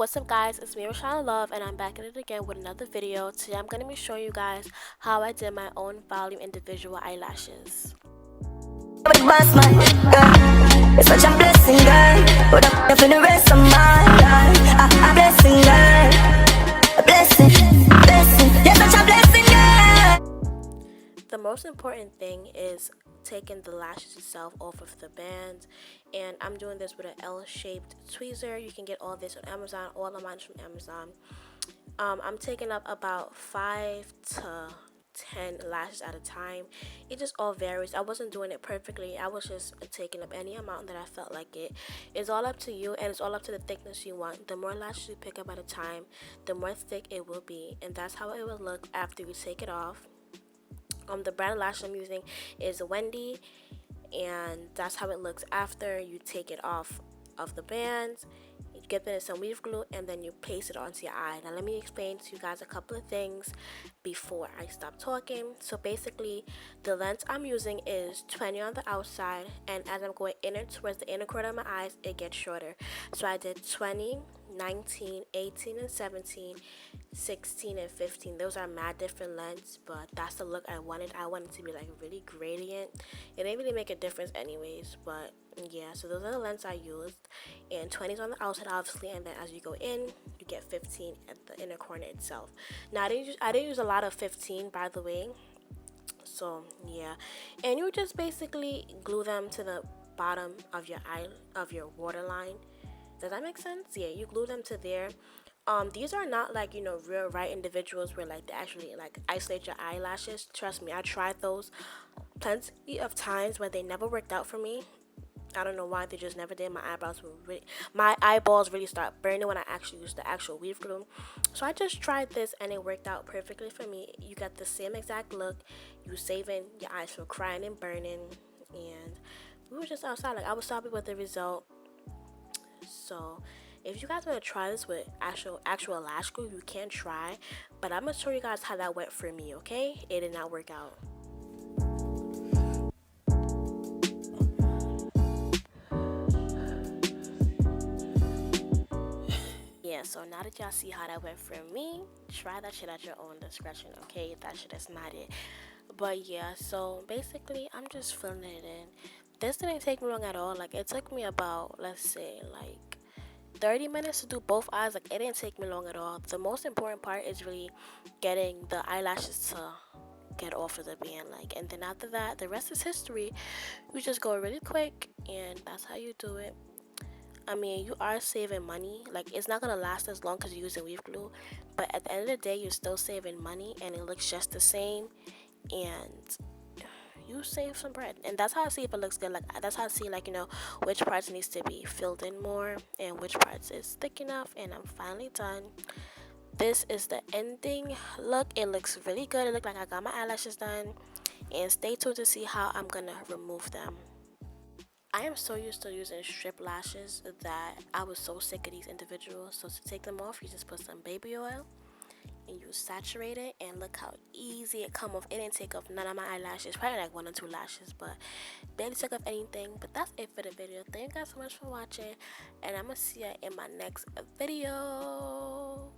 What's up guys, it's me Roshana Love and I'm back at it again with another video. Today I'm going to be showing you guys how I did my own volume individual eyelashes. It's such a blessing, girl. Put up for the rest of my life. A blessing, girl. A blessing, blessing. You're such a blessing, girl. The most important thing is taking the lashes itself off of the band, and I'm doing this with an L-shaped tweezer. You can get all this on Amazon. All of mine is from Amazon. I'm taking up about 5 to 10 lashes at a time. It just all varies. I wasn't doing it perfectly. I was just taking up any amount that I felt like it. It's all up to you, and it's all up to the thickness you want. The more lashes you pick up at a time, the more thick it will be, and that's how it will look after you take it off. The brand lash I'm using is Wendy, and that's how it looks after you take it off of the bands. You get in some weave glue and then you paste it onto your eye. Now let me explain to you guys a couple of things before I stop talking. So basically, the length I'm using is 20 on the outside, and as I'm going inner towards the inner corner of my eyes, it gets shorter. So I did 20, 19, 18, and 17, 16, and 15. Those are mad different lengths, but that's the look I wanted. I wanted to be like really gradient. It didn't really make a difference anyways, but yeah, so those are the lengths I used, and 20 is on the outside obviously, and then as you go in you get 15 at the inner corner itself. Now I didn't use a lot of 15, by the way, so yeah. And you just basically glue them to the bottom of your eye, of your waterline. Does that make sense? Yeah, you glue them to there. These are not like, you know, real right individuals where like they actually like isolate your eyelashes. Trust me, I tried those plenty of times, but they never worked out for me. I don't know why, they just never did. My eyeballs really start burning when I actually use the actual weave glue. So I just tried this and it worked out perfectly for me. You got the same exact look. You saving your eyes from crying and burning, and we were just outside. Like, I was happy with the result. So if you guys want to try this with actual lash glue, you can try. But I'm gonna show you guys how that went for me. Okay, it did not work out. Yeah, so now that y'all see how that went for me, try that shit at your own discretion, okay? That shit is not it. But yeah, so basically, I'm just filling it in. This didn't take me long at all. Like, it took me about, let's say, like 30 minutes to do both eyes. Like, it didn't take me long at all. The most important part is really getting the eyelashes to get off of the band, like, and then after that, the rest is history. You just go really quick, and that's how you do it. I mean, you are saving money. Like, it's not gonna last as long because you're using weave glue, but at the end of the day, you're still saving money, and it looks just the same, and you save some bread. And that's how I see if it looks good. Like, that's how I see, like, you know, which parts needs to be filled in more and which parts is thick enough. And I'm finally done. This is the ending look. It looks really good. It looks like I got my eyelashes done, and stay tuned to see how I'm gonna remove them. I am so used to using strip lashes that I was so sick of these individuals. So to take them off, you just put some baby oil and you saturate it, and look how easy it come off. It didn't take off none of my eyelashes, probably like 1 or 2 lashes, but barely took off anything. But that's it for the video. Thank you guys so much for watching, and I'm gonna see you in my next video.